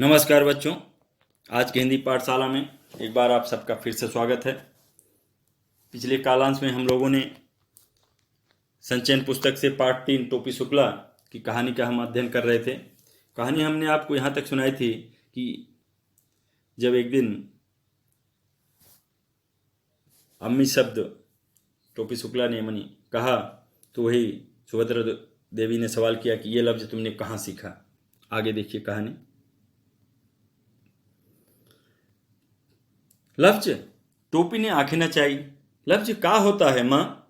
नमस्कार बच्चों, आज की हिंदी पाठशाला में एक बार आप सबका फिर से स्वागत है। पिछले कालांश में हम लोगों ने संचयन पुस्तक से पाठ 3 टोपी शुक्ला की कहानी का हम अध्ययन कर रहे थे। कहानी हमने आपको यहाँ तक सुनाई थी कि जब एक दिन अम्मी शब्द टोपी शुक्ला ने मनी कहा तो वही सुभद्रा देवी ने सवाल किया कि ये लफ्ज तुमने कहाँ सीखा। आगे देखिए कहानी। लफ्ज टोपी ने आंखें नचाई। लफ्ज का होता है माँ?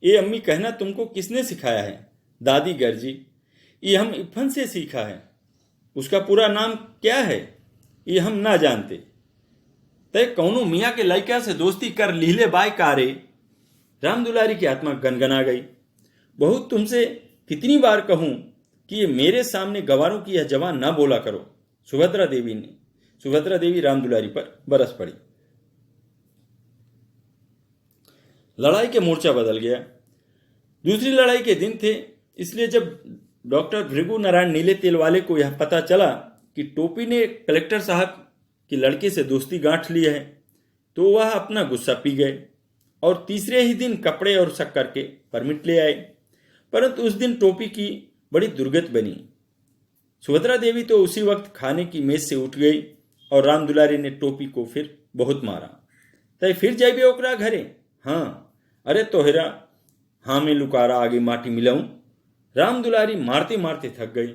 ये अम्मी कहना तुमको किसने सिखाया है? दादी गर्जी। ये हम इफ़न से सीखा है। उसका पूरा नाम क्या है ये हम ना जानते। तय कौनो मियाँ के लड़का से दोस्ती कर लीले बाय कारे। राम दुलारी की आत्मा गनगना गई। बहू तुमसे कितनी बार कहूं कि ये मेरे सामने गवारों की यह जवान ना बोला करो। सुभद्रा देवी राम दुलारी पर बरस पड़ी। लड़ाई के मोर्चा बदल गया। दूसरी लड़ाई के दिन थे, इसलिए जब डॉक्टर भृगु नारायण नीले तेल वाले को यह पता चला कि टोपी ने कलेक्टर साहब की लड़के से दोस्ती गांठ ली है तो वह अपना गुस्सा पी गए और तीसरे ही दिन कपड़े और शक्कर के परमिट ले आए। परंतु उस दिन टोपी की बड़ी दुर्गत बनी। सुभद्रा देवी तो उसी वक्त खाने की मेज से उठ गई और राम दुलारी ने टोपी को फिर बहुत मारा। तय फिर जाइबे ओकरा घरे? हाँ, अरे तोहरा हाँ में लुकारा आगे माटी मिलाऊं। राम दुलारी मारते मारते थक गई,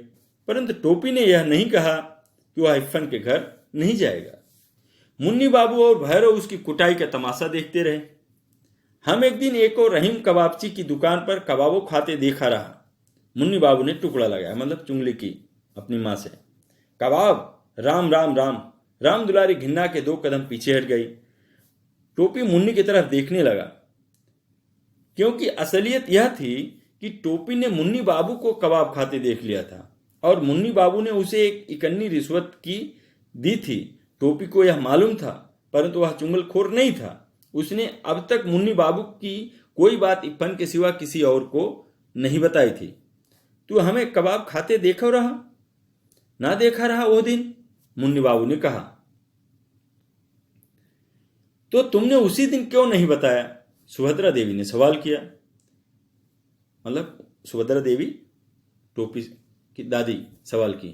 परंतु टोपी ने यह नहीं कहा कि वह इफ़न के घर नहीं जाएगा। मुन्नी बाबू और भैरव उसकी कुटाई का तमाशा देखते रहे। हम एक दिन एक और रहीम कबाबची की दुकान पर कबाबों खाते देखा रहा। मुन्नी बाबू ने टुकड़ा लगाया, मतलब चुंगली की अपनी माँ से। कबाब, राम राम राम। राम दुलारी घिन्ना के 2 कदम पीछे हट गई। टोपी मुन्नी की तरफ देखने लगा, क्योंकि असलियत यह थी कि टोपी ने मुन्नी बाबू को कबाब खाते देख लिया था और मुन्नी बाबू ने उसे एक इकन्नी रिश्वत की दी थी। टोपी को यह मालूम था, परंतु वह चुंगलखोर नहीं था। उसने अब तक मुन्नी बाबू की कोई बात इफ़न के सिवा किसी और को नहीं बताई थी। तू हमें कबाब खाते देखो रहा? ना देखा रहा वो दिन? मुन्नी बाबू ने कहा। तो तुमने उसी दिन क्यों नहीं बताया? सुभद्रा देवी ने सवाल किया। मतलब सुभद्रा देवी टोपी की दादी सवाल की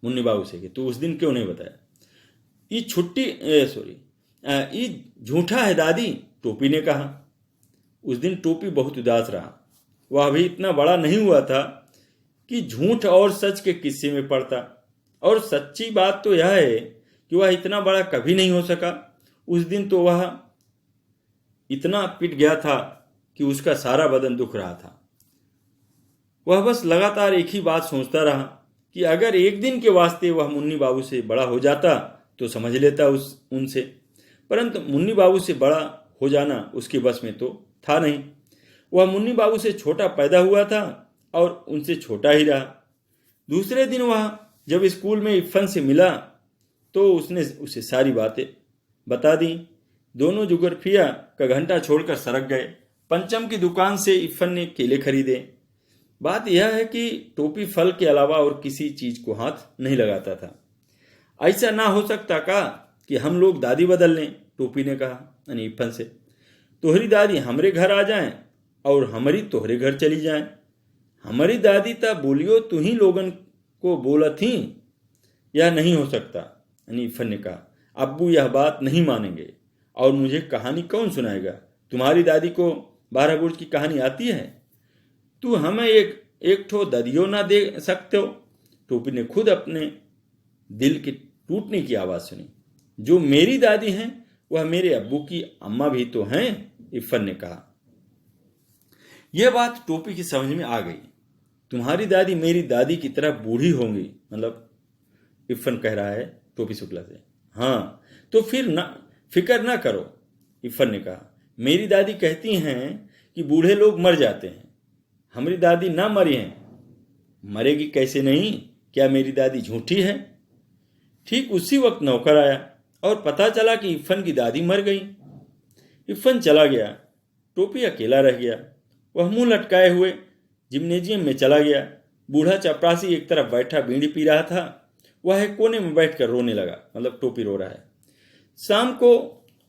मुन्नी बाबू से कि तू उस दिन क्यों नहीं बताया? ये झूठा है दादी, टोपी ने कहा। उस दिन टोपी बहुत उदास रहा। वह अभी इतना बड़ा नहीं हुआ था कि झूठ और सच के किस्से में पड़ता, और सच्ची बात तो यह है कि वह इतना बड़ा कभी नहीं हो सका। उस दिन तो वह इतना पिट गया था कि उसका सारा बदन दुख रहा था। वह बस लगातार एक ही बात सोचता रहा कि अगर एक दिन के वास्ते वह मुन्नी बाबू से बड़ा हो जाता तो समझ लेता उनसे, परंतु मुन्नी बाबू से बड़ा हो जाना उसके बस में तो था नहीं। वह मुन्नी बाबू से छोटा पैदा हुआ था और उनसे छोटा ही रहा। दूसरे दिन वह जब स्कूल में इफ़न से मिला तो उसने उसे सारी बातें बता दी। दोनों जुगरफिया का घंटा छोड़कर सरक गए। पंचम की दुकान से इफ़न ने केले खरीदे। बात यह है कि टोपी फल के अलावा और किसी चीज को हाथ नहीं लगाता था। ऐसा ना हो सकता का कि हम लोग दादी बदल लें? टोपी ने कहा, यानी इफ़न से। तोहरी दादी हमरे घर आ जाएं और हमारी तोहरे घर चली जाएं। हमारी दादी ता बोलियो तू ही लोगन को बोला थी। यह नहीं हो सकता, यानी इफ़न ने कहा। अब्बू यह बात नहीं मानेंगे और मुझे कहानी कौन सुनाएगा? तुम्हारी दादी को 12 बुर्ज की कहानी आती है? तू हमें एक ठो ददियो ना दे सकते हो? टोपी ने खुद अपने दिल के टूटने की आवाज़ सुनी। जो मेरी दादी हैं वह मेरे अब्बू की अम्मा भी तो हैं, इफ़न ने कहा। यह बात टोपी की समझ में आ गई। तुम्हारी दादी मेरी दादी की तरह बूढ़ी होंगी, मतलब इफ़न कह रहा है टोपी शुक्ला से। हाँ, तो फिर ना फिक्र ना करो, इफ़न ने कहा। मेरी दादी कहती हैं कि बूढ़े लोग मर जाते हैं। हमारी दादी ना मरी हैं। मरेगी कैसे नहीं? क्या मेरी दादी झूठी है? ठीक उसी वक्त नौकर आया और पता चला कि इफ़न की दादी मर गई। इफ़न चला गया। टोपी अकेला रह गया। वह मुंह लटकाए हुए जिम्नेजियम में चला गया। बूढ़ा चपरासी एक तरफ बैठा बीड़ी पी रहा था। वह एक कोने में बैठकर रोने लगा, मतलब टोपी रो रहा है। शाम को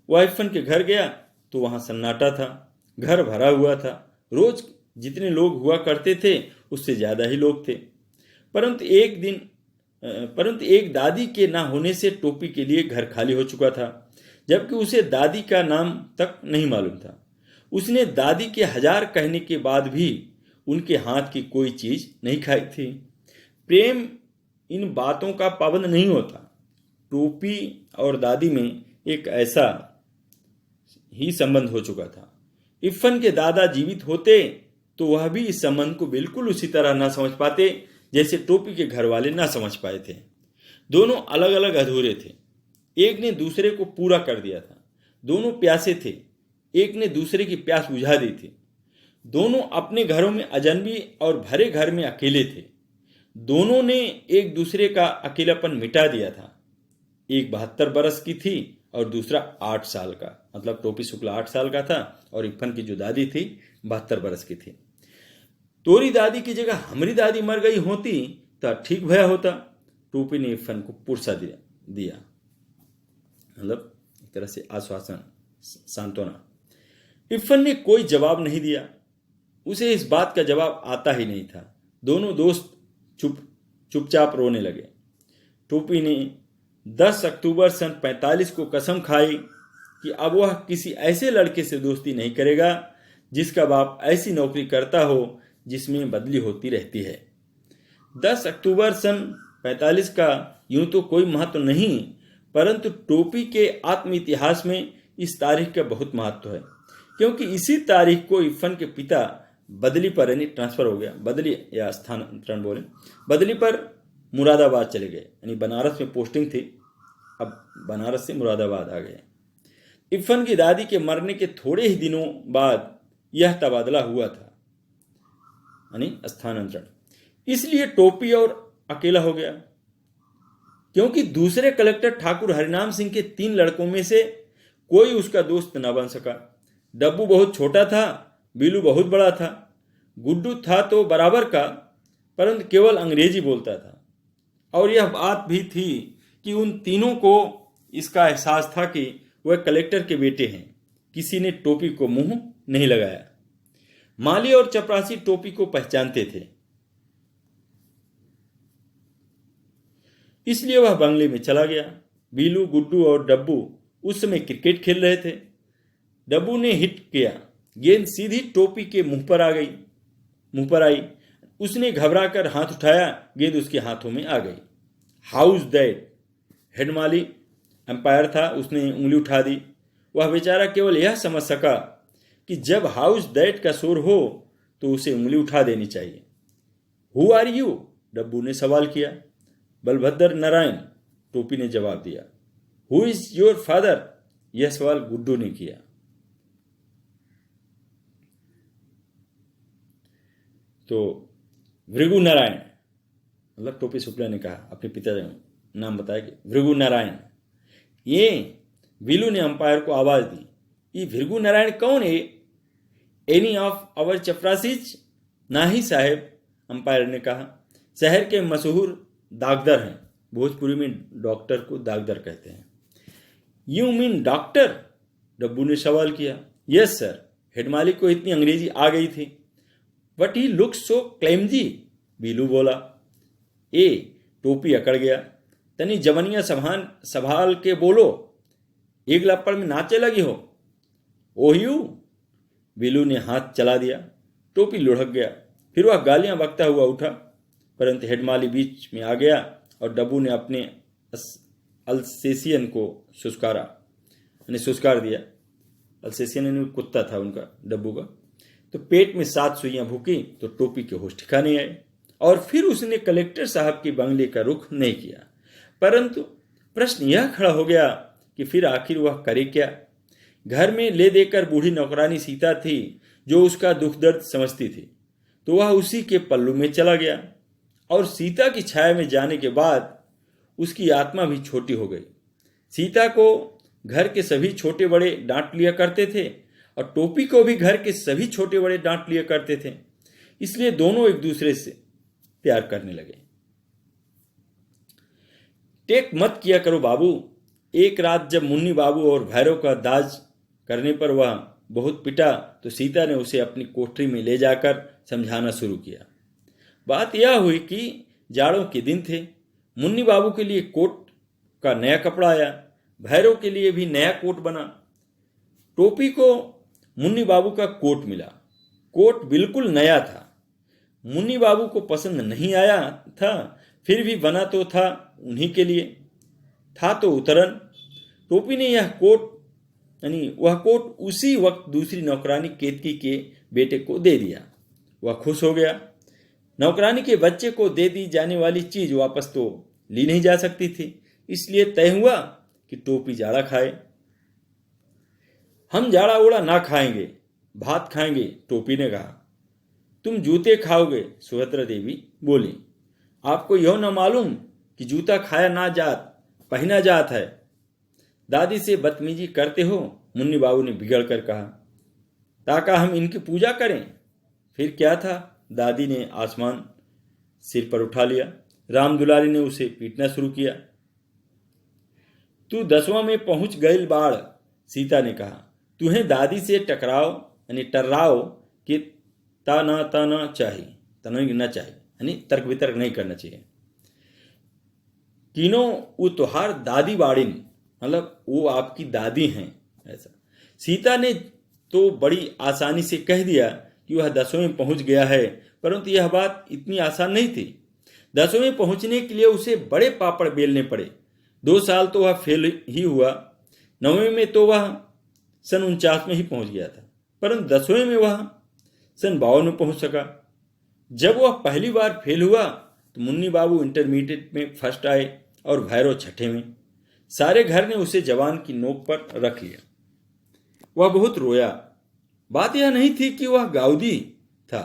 वह इरफान के घर गया तो वहां सन्नाटा था, घर भरा हुआ था। रोज जितने लोग हुआ करते थे उससे ज्यादा ही लोग थे। परंतु एक दादी के ना होने से टोपी के लिए घर खाली हो चुका था, जबकि उसे दादी का नाम तक नहीं मालूम था। उसने दादी के 1000 कहने के बाद भी उनके हाथ की कोई चीज नहीं खाई थी। प्रेम इन बातों का पाबंद नहीं होता। टोपी और दादी में एक ऐसा ही संबंध हो चुका था। इरफान के दादा जीवित होते तो वह भी इस संबंध को बिल्कुल उसी तरह ना समझ पाते जैसे टोपी के घर वाले ना समझ पाए थे। दोनों अलग अलग अधूरे थे। एक ने दूसरे को पूरा कर दिया था। दोनों प्यासे थे, एक ने दूसरे की प्यास बुझा दी थी। दोनों अपने घरों में अजनबी और भरे घर में अकेले थे। दोनों ने एक दूसरे का अकेलापन मिटा दिया था। एक 72 बरस की थी और दूसरा 8 साल का, मतलब टोपी शुक्ला 8 साल का था और इरफान की जो दादी थी 72 बरस की थी। तोरी दादी की जगह हमारी दादी मर गई होती तो ठीक भया होता। टोपी ने इरफान को पुरसा दिया, मतलब एक तरह से आश्वासन, सांत्वना। इरफान ने कोई जवाब नहीं दिया। उसे इस बात का जवाब आता ही नहीं था। दोनों दोस्त चुपचाप रोने लगे। टोपी ने 10 अक्टूबर सन 45 को कसम खाई कि अब वह किसी ऐसे लड़के से दोस्ती नहीं करेगा जिसका बाप ऐसी नौकरी करता हो जिसमें बदली होती रहती है। 10 अक्टूबर सन 45 का यूं तो कोई महत्व नहीं, परंतु टोपी के आत्म इतिहास में इस तारीख का बहुत महत्व है, क्योंकि इसी तारीख को इरफान के पिता बदली पर, यानी ट्रांसफर हो गया, बदली या स्थानांतरण बोले, बदली पर मुरादाबाद चले गए। यानी बनारस में पोस्टिंग थी, अब बनारस से मुरादाबाद आ गए। इरफान की दादी के मरने के थोड़े ही दिनों बाद यह तबादला हुआ था, यानी स्थानांतरण। इसलिए टोपी और अकेला हो गया, क्योंकि दूसरे कलेक्टर ठाकुर हरिनाम सिंह के 3 लड़कों में से कोई उसका दोस्त न बन सका। डब्बू बहुत छोटा था, बीलू बहुत बड़ा था, गुड्डू था तो बराबर का, परंतु केवल अंग्रेजी बोलता था। और यह बात भी थी कि उन तीनों को इसका एहसास था कि वह कलेक्टर के बेटे हैं। किसी ने टोपी को मुंह नहीं लगाया। माली और चपरासी टोपी को पहचानते थे, इसलिए वह बंगले में चला गया। बीलू, गुड्डू और डब्बू उस समय क्रिकेट खेल रहे थे। डब्बू ने हिट किया, गेंद सीधी टोपी के मुंह पर आई। उसने घबराकर हाथ उठाया, गेंद उसके हाथों में आ गई। House that? हेडमाली अंपायर था, उसने उंगली उठा दी। वह बेचारा केवल यह समझ सका कि जब हाउस दैट का शोर हो तो उसे उंगली उठा देनी चाहिए। Who are you? डब्बू ने सवाल किया। बलभद्र नारायण, टोपी ने जवाब दिया। Who is your father? यह सवाल गुड्डू ने किया। तो भृगु नारायण, मतलब टोपी शुक्ला ने कहा, अपने पिता नाम बताया कि भृगु नारायण। ये बीलू ने अंपायर को आवाज दी, ये भृगु नारायण कौन है? एनी ऑफ आवर चपरासीज? नाही साहेब, अंपायर ने कहा, शहर के मशहूर दागदर हैं। भोजपुरी में डॉक्टर को दागदर कहते हैं। You mean doctor? डब्बू ने सवाल किया। यस सर, हेडमाली को इतनी अंग्रेजी आ गई थी। बट ही लुक्स सो क्लेमजी, बीलू बोला। टोपी अकड़ गया। तनी जवनिया संभाल के बोलो, एक लपड़ में नाचे लगी हो। ओह बीलू ने हाथ चला दिया। टोपी लुढ़क गया। फिर वह गालियां बकता हुआ उठा, परंतु हेडमाली बीच में आ गया और डब्बू ने अपने अल्सेशियन को सुस्कार दिया। अल्सेशियन कुत्ता था उनका, डब्बू का। तो पेट में 7 सुइयां भूकी तो टोपी के होश ठिकाने आए और फिर उसने कलेक्टर साहब के बंगले का रुख नहीं किया। परंतु प्रश्न यह खड़ा हो गया कि फिर आखिर वह करे क्या। घर में ले देकर बूढ़ी नौकरानी सीता थी जो उसका दुख दर्द समझती थी, तो वह उसी के पल्लू में चला गया। और सीता की छाया में जाने के बाद उसकी आत्मा भी छोटी हो गई। सीता को घर के सभी छोटे बड़े डांट लिया करते थे और टोपी को भी घर के सभी छोटे बड़े डांट लिया करते थे। इसलिए दोनों एक दूसरे से प्यार करने लगे। टेक मत किया करो बाबू। एक रात जब मुन्नी बाबू और भैरव का दाज करने पर वह बहुत पिटा तो सीता ने उसे अपनी कोठरी में ले जाकर समझाना शुरू किया। बात यह हुई कि जाड़ों के दिन थे। मुन्नी बाबू के लिए कोट का नया कपड़ा आया, भैरव के लिए भी नया कोट बना। टोपी को मुन्नी बाबू का कोट मिला। कोट बिल्कुल नया था। मुन्नी बाबू को पसंद नहीं आया था, फिर भी बना तो था उन्हीं के लिए, था तो उतरन। टोपी ने वह कोट उसी वक्त दूसरी नौकरानी केतकी के बेटे को दे दिया। वह खुश हो गया। नौकरानी के बच्चे को दे दी जाने वाली चीज वापस तो ली नहीं जा सकती थी, इसलिए तय हुआ कि टोपी जाड़ा खाए। हम जाड़ा उड़ा ना खाएंगे, भात खाएंगे, टोपी ने कहा। तुम जूते खाओगे, सुभद्रा देवी बोली। आपको यह न मालूम कि जूता खाया ना जात पहना जात है। दादी से बदतमीजी करते हो, मुन्नी बाबू ने बिगड़ कर कहा। ताका हम इनकी पूजा करें? फिर क्या था, दादी ने आसमान सिर पर उठा लिया। राम दुलारी ने उसे पीटना शुरू किया। तू 10वां में पहुंच गई बाढ़, सीता ने कहा। तुम्हें दादी से टर्राओ कि ताना चाहिए, तर्क वितर्क नहीं करना चाहिए। तीनों वो तुहार दादी बाड़िन, मतलब वो आपकी दादी हैं, ऐसा। सीता ने तो बड़ी आसानी से कह दिया कि वह 10वें में पहुंच गया है, परंतु यह बात इतनी आसान नहीं थी। 10वें में पहुंचने के लिए उसे बड़े पापड़ बेलने पड़े। 2 साल तो वह फेल ही हुआ। 9वें में तो वह सन 49 में ही पहुंच गया था, परंतु 10वें में वह सन 52 में पहुंच सका। जब वह पहली बार फेल हुआ तो मुन्नी बाबू इंटरमीडिएट में फर्स्ट आए और भैरव छठे में। सारे घर ने उसे जवान की नोक पर रख लिया। वह बहुत रोया। बात यह नहीं थी कि वह गाउदी था,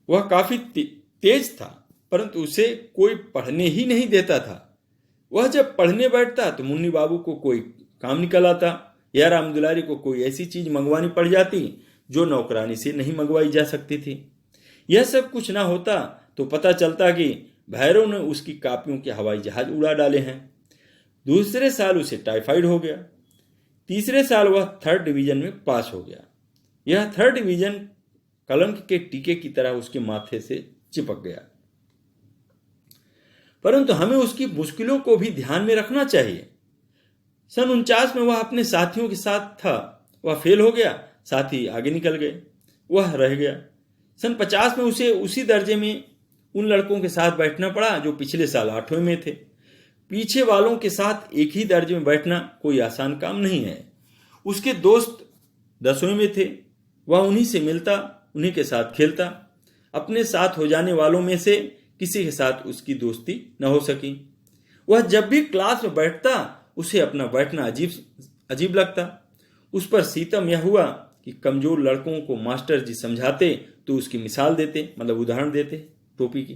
वह काफी तेज था, परंतु उसे कोई पढ़ने ही नहीं देता था। वह जब पढ़ने बैठता तो मुन्नी बाबू को कोई काम निकल आता या राम दुलारी को कोई ऐसी चीज मंगवानी पड़ जाती जो नौकरानी से नहीं मंगवाई जा सकती थी। यह सब कुछ ना होता तो पता चलता कि भैरव ने उसकी कापियों के हवाई जहाज उड़ा डाले हैं। दूसरे साल उसे टाइफाइड हो गया। तीसरे साल वह 3rd डिवीजन में पास हो गया। यह 3rd डिवीजन कलंक के टीके की तरह उसके माथे से चिपक गया। परंतु हमें उसकी मुश्किलों को भी ध्यान में रखना चाहिए। सन 49 में वह अपने साथियों के साथ था। वह फेल हो गया, साथी आगे निकल गए, वह रह गया। सन 50 में उसे उसी दर्जे में उन लड़कों के साथ बैठना पड़ा जो पिछले साल 8वें में थे। पीछे वालों के साथ एक ही दर्जे में बैठना कोई आसान काम नहीं है। उसके दोस्त 10वें में थे, वह उन्हीं से मिलता, उन्हीं के साथ खेलता। अपने साथ हो जाने वालों में से किसी के साथ उसकी दोस्ती न हो सकी। वह जब भी क्लास में बैठता उसे अपना बैठना अजीब लगता। उस पर सीतम यह हुआ कि कमजोर लड़कों को मास्टर जी समझाते तो उसकी मिसाल देते, मतलब उदाहरण देते टोपी की।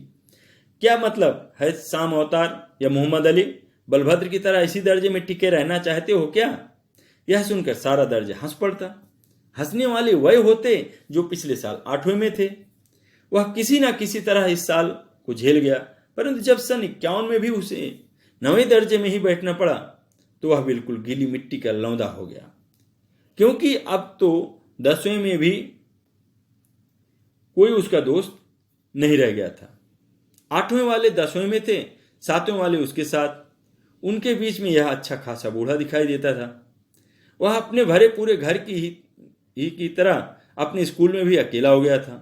क्या मतलब है, शाम अवतार या मोहम्मद अली बलभद्र की तरह इसी दर्जे में टिके रहना चाहते हो क्या? यह सुनकर सारा दर्जा हंस पड़ता। हंसने वाले वह होते जो पिछले साल 8वें में थे। वह किसी ना किसी तरह इस साल को झेल गया, परंतु जब सन 51 में भी उसे 9वें दर्जे में ही बैठना पड़ा तो वह बिल्कुल गीली मिट्टी का लौंदा हो गया, क्योंकि अब तो 10वें में भी कोई उसका दोस्त नहीं रह गया था। 8वें वाले 10वें में थे, 7वें वाले उसके साथ। उनके बीच में यह अच्छा खासा बूढ़ा दिखाई देता था। वह अपने भरे पूरे घर की तरह अपने स्कूल में भी अकेला हो गया था।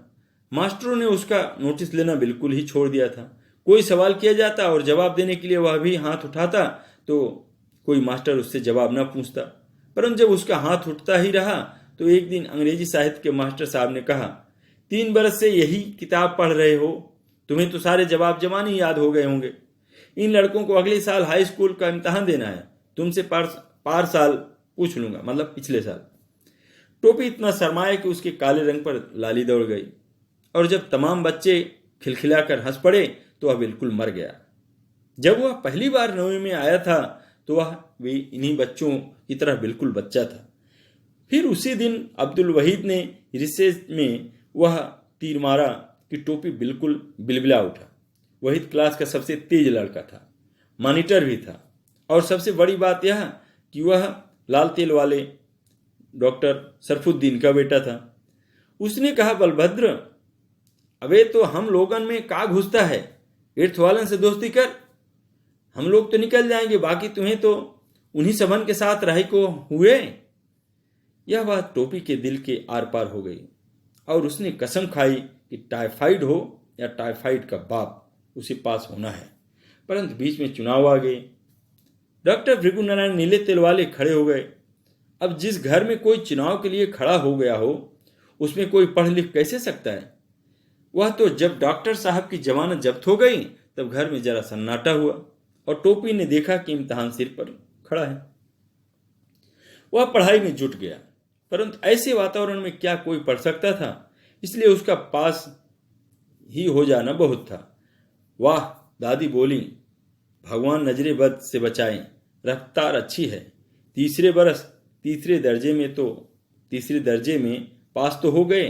मास्टरों ने उसका नोटिस लेना बिल्कुल ही छोड़ दिया था। कोई सवाल किया जाता और जवाब देने के लिए वह भी हाथ उठाता तो कोई मास्टर उससे जवाब न पूछता। परंतु जब उसका हाथ उठता ही रहा तो एक दिन अंग्रेजी साहित्य के मास्टर साहब ने कहा, 3 बरस से यही किताब पढ़ रहे हो, तुम्हें तो सारे जवाब जमाने याद हो गए होंगे। इन लड़कों को अगले साल हाई स्कूल का इम्तहान देना है, तुमसे पार साल पूछ लूंगा, मतलब पिछले साल। टोपी इतना शर्माया कि उसके काले रंग पर लाली दौड़ गई, और जब तमाम बच्चे खिलखिलाकर हंस पड़े तो वह बिल्कुल मर गया। जब वह पहली बार 9वीं में आया था तो वह भी इन्हीं बच्चों की तरह बिल्कुल बच्चा था। फिर उसी दिन अब्दुल वहीद ने रिसेस में वह तीर मारा कि टोपी बिल्कुल बिलबिला उठा। वहीद क्लास का सबसे तेज लड़का था। मॉनिटर भी था। और सबसे बड़ी बात यह कि वह लाल तेल वाले डॉक्टर सरफुद्दीन का बेटा था। उसने कहा, बलभद्र, अबे तो हम लोगन में का घुसता है, एर्थ वालन से दोस्ती कर, हम लोग तो निकल जाएंगे, बाकी तुम्हें तो उन्हीं सबन के साथ रहे को हुए। यह बात टोपी के दिल के आर पार हो गई और उसने कसम खाई कि टाइफाइड हो या टाइफाइड का बाप, उसे पास होना है। परंतु बीच में चुनाव आ गए। डॉक्टर भृगुनारायण नीले तेल वाले खड़े हो गए। अब जिस घर में कोई चुनाव के लिए खड़ा हो गया हो, उसमें कोई पढ़ लिख कैसे सकता है? वह तो जब डॉक्टर साहब की जमानत जब्त हो गई तब घर में जरा सन्नाटा हुआ और टोपी ने देखा कि इम्तिहान सिर पर खड़ा है। वह पढ़ाई में जुट गया, परंतु ऐसे वातावरण में क्या कोई पढ़ सकता था? इसलिए उसका पास ही हो जाना बहुत था। वाह, दादी बोली, भगवान नजरे बद से बचाएं, रफ्तार अच्छी है। तीसरे बरस तीसरे दर्जे में पास तो हो गए।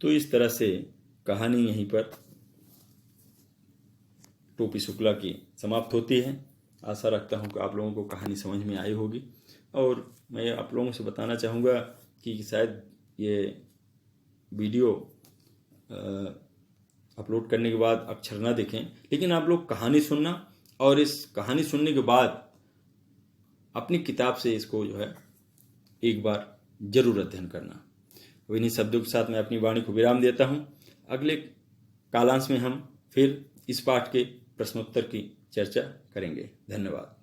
तो इस तरह से कहानी यहीं पर टोपी शुक्ला की समाप्त होती है। आशा रखता हूँ कि आप लोगों को कहानी समझ में आई होगी। और मैं आप लोगों से बताना चाहूँगा कि शायद ये वीडियो अपलोड करने के बाद अक्षर ना दिखें, लेकिन आप लोग कहानी सुनना और इस कहानी सुनने के बाद अपनी किताब से इसको जो है एक बार जरूर अध्ययन करना। इन्हीं शब्दों के साथ मैं अपनी वाणी को विराम देता हूँ। अगले कालांश में हम फिर इस पाठ के प्रश्नोत्तर की चर्चा करेंगे। धन्यवाद।